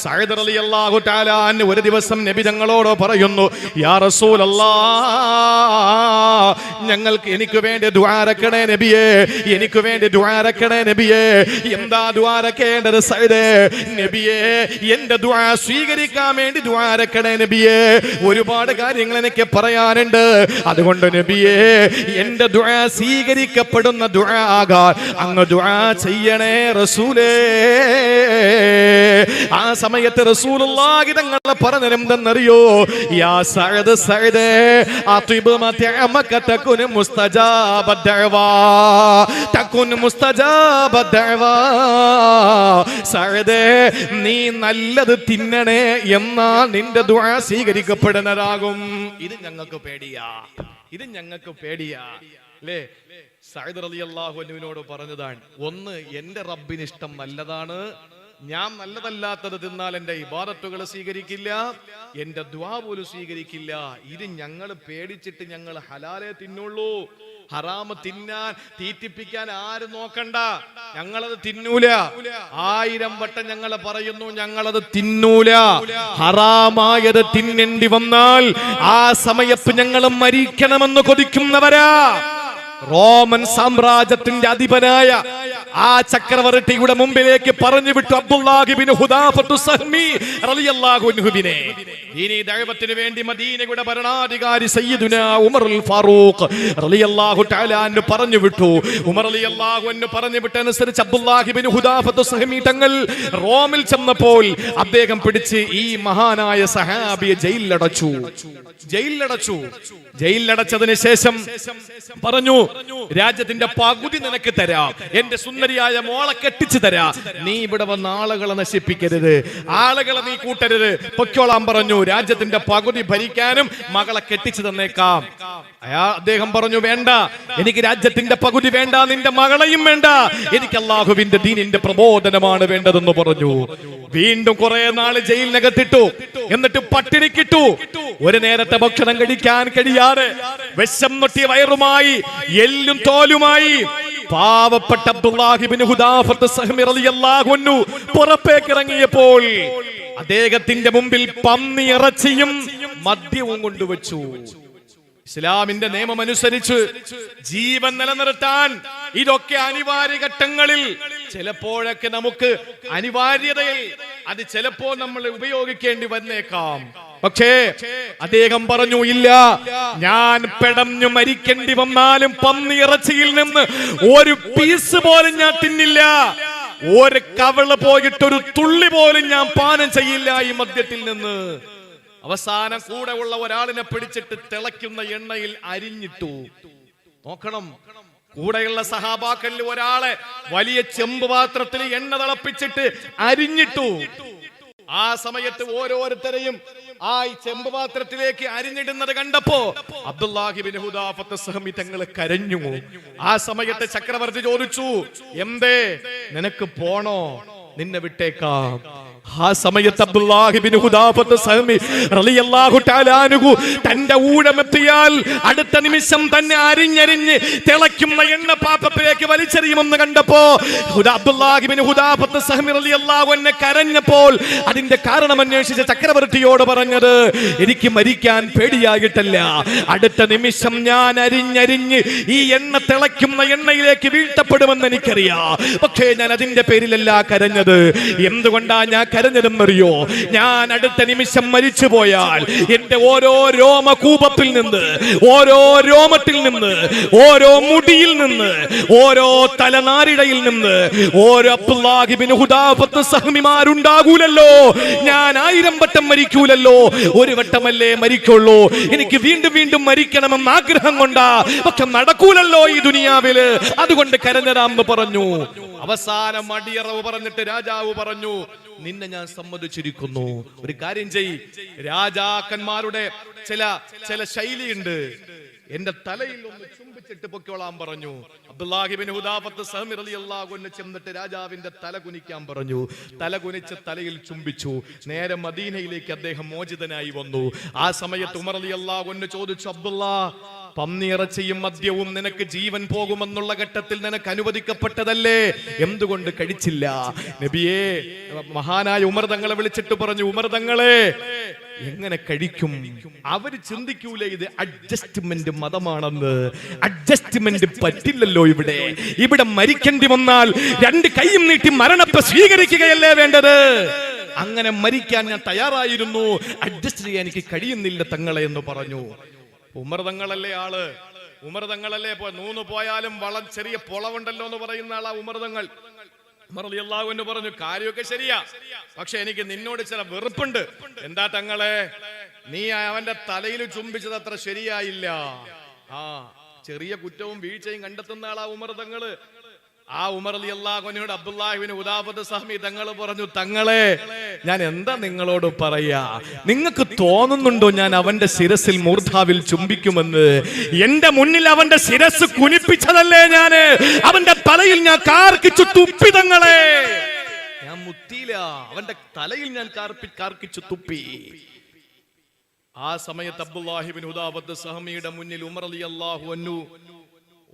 സഅദ് റളിയല്ലാഹു തആല അൻഹു ഒരു ദിവസം നബി തങ്ങളോട് പറയുന്നു, യാ റസൂലല്ലാഹ്, എനിക്ക് വേണ്ടി ദുആരക്കണേ നബിയേ, എനിക്ക് വേണ്ടി ദുആരക്കണേ നബിയേ. എന്താ ദുആരക്കേണ്ടത് സഅദേ? നബിയേ, എന്റെ ദുആ സ്വീകരിക്കാൻ വേണ്ടി ദുആരക്കണേ നബിയേ. ഒരുപാട് കാര്യങ്ങൾ എനിക്ക് പറയാനുണ്ട്. അതുകൊണ്ട് നബിയേ, എന്റെ ദുആ സ്വീകരിക്കപ്പെടുന്ന ദുആ ആകാൻ അങ്ങ് ദുആ ചെയ്യണേ റസൂലേ. ആ സമയത്ത് റസൂലുള്ളാഹി തങ്ങൾ പറഞ്ഞെന്തെന്നറിയോ? യാ സഅദ്, സഅദേ, അത്ഇബ് മത്അമക തകുൻ മുസ്തജാബ ദഅവാ, തകുൻ മുസ്തജാബ ദഅവാ. സഅദേ, നീ നല്ലത് തിന്നണേ, എന്നാൽ നിന്റെ ദുആ സ്വീകരിക്കപ്പെടുന്നതാകും. ഇത് ഞങ്ങൾക്ക് പേടിയാ, ഇത് ഞങ്ങൾക്ക് പേടിയാ അല്ലേ? സഅദ് റളിയല്ലാഹു അൻഹുവിനോട് പറഞ്ഞതാണ്, ഒന്ന്, എന്റെ റബ്ബിന് ഇഷ്ടം നല്ലതാണ്, ഞാൻ നല്ലതല്ലാത്തത് തിന്നാൽ എന്റെ ഇബാദത്തുകൾ സ്വീകരിക്കില്ല, എന്റെ ദുആ പോലും സ്വീകരിക്കില്ല. ഇത് ഞങ്ങൾ പേടിച്ചിട്ട് ഞങ്ങൾ ഹലാലേ തിന്നുള്ളൂ. ഹറാമ് തിന്നാൻ, തീറ്റിപ്പിക്കാൻ ആരും നോക്കണ്ട. ഞങ്ങളത് തിന്നൂല. 1000 വട്ടം ഞങ്ങൾ പറയുന്നു, ഞങ്ങളത് തിന്നൂല. ഹറാമായത് തിന്നേണ്ടി വന്നാൽ ആ സമയത്ത് ഞങ്ങൾ മരിക്കണമെന്ന് കൊതിക്കുന്നവരാ. റോമൻ സാമ്രാജ്യത്തിന്റെ അധിപനായ ആ ചക്രവർത്തിയുടെ മുമ്പിലേക്ക് പറഞ്ഞു വിട്ടു അബ്ദുല്ലാഹി ബിൻ ഹുദാഫത്തു സഹ്മി റളിയല്ലാഹു അൻഹുവിനെ. ദീനീ ദഅവത്തിന് വേണ്ടി മദീനയുടെ ഭരണാധികാരി സയ്യിദുനാ ഉമറുൽ ഫാറൂഖ് റളിയല്ലാഹു തആല അൻഹു പറഞ്ഞു വിട്ടു. ഉമർ റളിയല്ലാഹു അൻഹു പറഞ്ഞു വിട്ടനുസരിച്ച് അബ്ദുല്ലാഹി ബിൻ ഹുദാഫത്തു സഹ്മി തങ്ങൾ റോമിൽ ചെന്നപ്പോൾ അദ്ദേഹം പിടിച്ച് ഈ മഹാനായ സഹാബിയെ ജയിലിലടച്ചതിന് ശേഷം പറഞ്ഞു, രാജ്യത്തിന്റെ പകുതി നിനക്ക് തരാം, എന്റെ സുന്ദരിയായ മോളെ കെട്ടിച്ചു തരാം, നീ ഇവിടെ വന്ന ആളുകളെ നശിപ്പിക്കരുത്, ആളുകളെ നീ കൂട്ടരുത്, പൊയ്ക്കോളാൻ പറഞ്ഞു. രാജ്യത്തിന്റെ പകുതി ഭരിക്കാനും മകളെ കെട്ടിച്ചു തന്നേക്കാം. അദ്ദേഹം പറഞ്ഞു, വേണ്ട, എനിക്ക് രാജ്യത്തിന്റെ പകുതി വേണ്ട, നിന്റെ മകളെയും വേണ്ട, എനിക്ക് അല്ലാഹുവിന്റെ ദീനിന്റെ പ്രബോധനമാണ് വേണ്ടതെന്ന് പറഞ്ഞു. വീണ്ടും കുറെ നാള് ജയിലിനകത്തിട്ടു. എന്നിട്ട് പട്ടിണിക്കിട്ടു. ഒരു നേരത്തെ ഭക്ഷണം കഴിക്കാൻ കഴിയാതെ വിശം നൊട്ടിയ വയറുമായി, എല്ലും തോലുമായി പാവപ്പെട്ട അബ്ദുല്ലാഹി ബിൻ ഹുദാഫത്ത് സഹ്മി റളിയല്ലാഹു അൻഹു പുറത്തേക്ക് ഇറങ്ങിയപ്പോൾ അദ്ദേഹത്തിന്റെ മുമ്പിൽ പന്നിയിറച്ചിയും മദ്യവും കൊണ്ടുവച്ചു. ഇസ്ലാമിന്റെ നിയമം അനുസരിച്ച് ജീവൻ നിലനിർത്താൻ ഇതൊക്കെ അനിവാര്യ ഘട്ടങ്ങളിൽ, ചിലപ്പോഴൊക്കെ നമുക്ക് അനിവാര്യതയിൽ അത് ചിലപ്പോൾ നമ്മൾ ഉപയോഗിക്കേണ്ടി വന്നേക്കാം. പക്ഷേ അദ്ദേഹം പറഞ്ഞു, ഇല്ല, ഞാൻ പെടഞ്ഞു മരിക്കേണ്ടി വന്നാലും പന്നിയിറച്ചിയിൽ നിന്ന് ഒരു പീസ് പോലും ഞാൻ തിന്നില്ല, ഒരു കവിള് പോയിട്ട് ഒരു തുള്ളി പോലും ഞാൻ പാനം ചെയ്യില്ല ഈ മദ്യത്തിൽ നിന്ന്. അവസാനം കൂടെ ഉള്ള ഒരാളിനെ പിടിച്ചിട്ട് തിളയ്ക്കുന്ന എണ്ണയിൽ അരിഞ്ഞിട്ടു. നോക്കണം, കൂടെയുള്ള സഹാബാക്കളിൽ ഒരാളെ വലിയ ചെമ്പ് പാത്രത്തിൽ എണ്ണ തിളപ്പിച്ചിട്ട് അരിഞ്ഞിട്ടു. ആ സമയത്ത് ഓരോരുത്തരെയും ആ ചെമ്പ് പാത്രത്തിലേക്ക് അരിഞ്ഞിടുന്നത് കണ്ടപ്പോ അബ്ദുല്ലാഹി ബിൻ ഹുദാഫത്ത് സഹ്മി തങ്ങൾ കരഞ്ഞു. ആ സമയത്ത് ചക്രവർത്തി ചോദിച്ചു, എന്തേ, നിനക്ക് പോണോ? നിന്നെ വിട്ടേക്കാം. ആ സമയത്ത് അബ്ദുല്ലാഹി ഇബ്നു ഹുദാഫത്ത് സഹമി റളിയല്ലാഹു തആല അൻഹു തന്റെ ഊഴമെത്തിയാൽ അടുത്ത നിമിഷം തന്നെ അരിഞ്ഞരിഞ്ഞ് തിളയ്ക്കുന്ന എണ്ണ പാത്രത്തിലേക്ക് വലിച്ചെറിയുമെന്ന് കണ്ടപ്പോ അബ്ദുല്ലാഹി ഇബ്നു ഹുദാഫത്ത് സഹമി റളിയല്ലാഹു അൻഹു കരഞ്ഞപ്പോൾ അതിന്റെ കാരണം അന്വേഷിച്ച ചക്രവർത്തിയോട് പറഞ്ഞത്, എനിക്ക് മരിക്കാൻ പേടിയായിട്ടല്ല, അടുത്ത നിമിഷം ഞാൻ അരിഞ്ഞരിഞ്ഞ് ഈ എണ്ണ തിളയ്ക്കുന്ന എണ്ണയിലേക്ക് വീഴ്ത്തപ്പെടുമെന്ന് എനിക്കറിയാം. പക്ഷേ ഞാൻ അതിന്റെ പേരിലല്ല കരഞ്ഞത്. എന്തുകൊണ്ടാ ഞാൻ കരഞ്ഞതെന്നറിയോ? ഞാൻ അടുത്ത നിമിഷം മരിച്ചു പോയാൽ എന്റെ ഓരോ രോമകൂപത്തിൽ നിന്ന്, ഓരോ രോമത്തിൽ നിന്ന്, ഓരോ മുടിയിൽ നിന്ന്, ഓരോ തലനാരിടയിൽ നിന്ന് ഓരോ അബ്ദുല്ലാഹി ഇബ്നു ഹുദാഫത്ത് സഹ്മിമാരുണ്ടാകൂലല്ലോ. ഞാൻ 1000 വട്ടം മരിക്കൂലല്ലോ, ഒരു വട്ടമല്ലേ മരിക്കുള്ളൂ. എനിക്ക് വീണ്ടും വീണ്ടും മരിക്കണമെന്ന് ആഗ്രഹം കൊണ്ടാ, പക്ഷെ നടക്കൂലല്ലോ ഈ ദുനിയാവില്. അതുകൊണ്ട് കരഞ്ഞതാന്ന് പറഞ്ഞു. അവസാനം അടിയറവ് പറഞ്ഞിട്ട് രാജാവ് പറഞ്ഞു, നിന്നെ ഞാൻ സമ്മതിച്ചിരിക്കുന്നു. ഒരു കാര്യം ചെയ്യ്, രാജാക്കന്മാരുടെ ചില ശൈലിയുണ്ട്, എന്റെ തലയിൽ ഒന്ന് ചുംബിച്ചിട്ട് പൊക്കോളാൻ പറഞ്ഞു. അബ്ദുല്ലാഹി ഇബ്നു ഹുദാഫത്ത് സഹമി റളിയല്ലാഹു അൻഹു ചെന്നിട്ട് രാജാവിന്റെ തല കുനിക്കാൻ പറഞ്ഞു. തല കുനിച്ച് തലയിൽ ചുംബിച്ചു. നേരെ മദീനയിലേക്ക് അദ്ദേഹം മോചിതനായി വന്നു. ആ സമയത്ത് ഉമർ റളിയല്ലാഹു അൻഹു ചോദിച്ചു, അബ്ദുല്ലാ, പന്നിയിറച്ചിയും മദ്യവും നിനക്ക് ജീവൻ പോകുമെന്നുള്ള ഘട്ടത്തിൽ നിനക്ക് അനുവദിക്കപ്പെട്ടതല്ലേ, എന്തുകൊണ്ട് കഴിച്ചില്ല? നബിയേ, മഹാനായ ഉമർ തങ്ങളെ വിളിച്ചിട്ട് പറഞ്ഞു, ഉമർ തങ്ങളെ എങ്ങനെ കഴിക്കും? അവര് ചിന്തിക്കൂലേ ഇത് അഡ്ജസ്റ്റ്മെന്റ് മതമാണെന്ന്? അഡ്ജസ്റ്റ്മെന്റ് പറ്റില്ലല്ലോ. ഇവിടെ മരിക്കേണ്ടി വന്നാൽ 2 കൈയും നീട്ടി മരണത്തെ സ്വീകരിക്കുകയല്ലേ വേണ്ടത്. അങ്ങനെ മരിക്കാൻ ഞാൻ തയ്യാറായിരുന്നു, അഡ്ജസ്റ്റ് ചെയ്യാൻ എനിക്ക് കഴിയുന്നില്ല തങ്ങളെ എന്ന് പറഞ്ഞു. ഉമർ തങ്ങളല്ലേ ആള്, ഉമർ തങ്ങളല്ലേ നൂന്ന് പോയാലും വളം ചെറിയ പൊളവുണ്ടല്ലോ എന്ന് പറയുന്ന ആളാ ഉമർ തങ്ങൾ. ഉമർ റളിയല്ലാഹു അൻഹു പറഞ്ഞു, കാര്യമൊക്കെ ശരിയാ, പക്ഷെ എനിക്ക് നിന്നോട് ചില വെറുപ്പുണ്ട്. എന്താ തങ്ങളെ? നീ അവന്റെ തലയിൽ ചുംബിച്ചത് അത്ര ശരിയായില്ല. ചെറിയ കുറ്റവും വീഴ്ചയും കണ്ടെത്തുന്ന ആളാ ഉമർ തങ്ങള്. ആ ഉമർ റളിയല്ലാഹു അൻഹുവിനോട് അബ്ദുല്ലാഹി ഇബ്നു ഹുദാഫത്ത് സഹമി തങ്ങൾ പറഞ്ഞു, തങ്ങളെ ഞാൻ എന്താ നിങ്ങളോട് പറയാ, നിങ്ങൾക്ക് തോന്നുന്നുണ്ടോ ഞാൻ അവന്റെ ശിരസിൽ മൂർധാവിൽ ചുംബിക്കുമെന്ന്? എന്റെ മുന്നിൽ അവന്റെ ശിരസ് കുനിപ്പിച്ചതല്ലേ ഞാന്, അവന്റെ തലയിൽ ഞാൻ കാർക്കിച്ചു തുപ്പി തങ്ങളെ. ഞാൻ മുത്തിയില്ല, അവന്റെ തലയിൽ ഞാൻ കാർക്കിച്ചു തുപ്പി. ആ സമയത്ത് അബ്ദുല്ലാഹി ഇബ്നു ഹുദാഫത്ത് സഹമിയുടെ മുന്നിൽ ഉമർ റളിയല്ലാഹു അൻഹു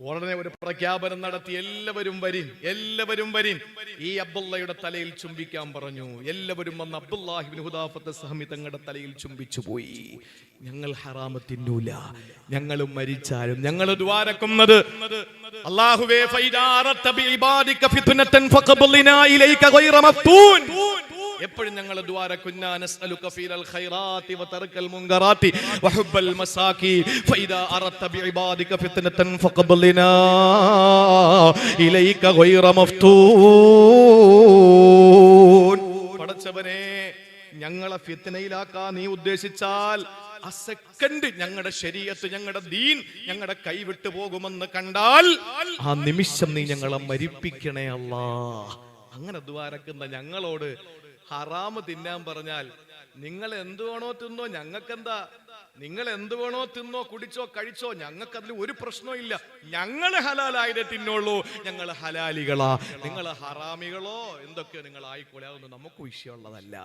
ഉടനെ ഒരു പ്രഖ്യാപനം നടത്തി, എല്ലാവരും വരിൻ, ഈ അബ്ദുള്ളയുടെ തലയിൽ ചുംബിക്കാൻ പറഞ്ഞു. എല്ലാവരും വന്ന് അബ്ദുല്ലാഹി ഇബ്നു ഹുദാഫത്ത് സഹമി തങ്ങളുടെ തലയിൽ ചുംബിച്ചു പോയി. ഞങ്ങൾ ഹറാമ തിന്നൂല, ഞങ്ങളും മരിച്ചാലും ഞങ്ങൾ ദ്വാരക്കുന്നത്, അല്ലാഹുവേ ഫൈദാ അറത ബിഇബാദിക ഫിത്നതൻ ഫഖബൽനാ ഇലൈക ഗൈറ മഫ്തൂൻ. എപ്പോഴും ഞങ്ങൾ ദ്വാരകുന്നാ നസ്അലുക ഫീൽ ഖൈറാത്തി വതർക്കൽ മുൻകറാത്തി വഹുബ്ബൽ മസാകി ഫൈദാ അറത ബിഇബാദിക ഫിത്നതൻ ഫഖബൽനാ ഇലൈക ഗൈറ മഫ്തൂൻ. പടച്ചവനെ, ഞങ്ങളെ ഫിത്നയിലാക്കാൻ നീ ഉദ്ദേശിച്ചാൽ ആ സെക്കൻഡ് ഞങ്ങളുടെ ശരീഅത്ത്, ഞങ്ങളുടെ ദീൻ ഞങ്ങളുടെ കൈവിട്ടു പോകുമെന്ന് കണ്ടാൽ ആ നിമിഷം നീ ഞങ്ങളെ മരിപ്പിക്കണേ അല്ലാഹ്. അങ്ങനെ ദ്വാരക്കുന്ന ഞങ്ങളോട് ഹറാമ് തിന്നാൻ പറഞ്ഞാൽ നിങ്ങൾ എന്ത് വേണോ തിന്നോ, ഞങ്ങൾക്കെന്താ? നിങ്ങൾ എന്ത് വേണോ തിന്നോ, കുടിച്ചോ, കഴിച്ചോ, ഞങ്ങൾക്ക് അതിൽ ഒരു പ്രശ്നവും ഇല്ല. ഞങ്ങള് ഹലാലായതേ തിന്നോളൂ, ഞങ്ങൾ ഹലാലികളാ. നിങ്ങൾ ഹറാമികളോ എന്തൊക്കെയോ നിങ്ങൾ ആയിക്കോളെ, അതൊന്നും നമുക്ക് വിഷയമുള്ളതല്ല.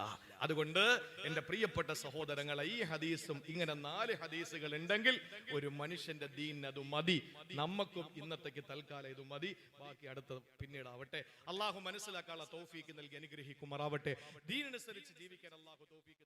അതുകൊണ്ട് എന്റെ പ്രിയപ്പെട്ട സഹോദരങ്ങളെ, ഈ ഹദീസും ഇങ്ങനെ 4 ഹദീസുകൾ ഉണ്ടെങ്കിൽ ഒരു മനുഷ്യന്റെ ദീൻ അത് മതി. നമുക്കും ഇന്നത്തേക്ക് തൽക്കാലം ഇത് മതി, ബാക്കി അടുത്ത പിന്നീടാവട്ടെ. അള്ളാഹു മനസ്സിലാക്കാനുള്ള തൗഫീക്ക് നൽകി അനുഗ്രഹിക്കുമാറാവട്ടെ. ദീനനുസരിച്ച് ജീവിക്കാൻ അള്ളാഹു തൗഫീക്ക്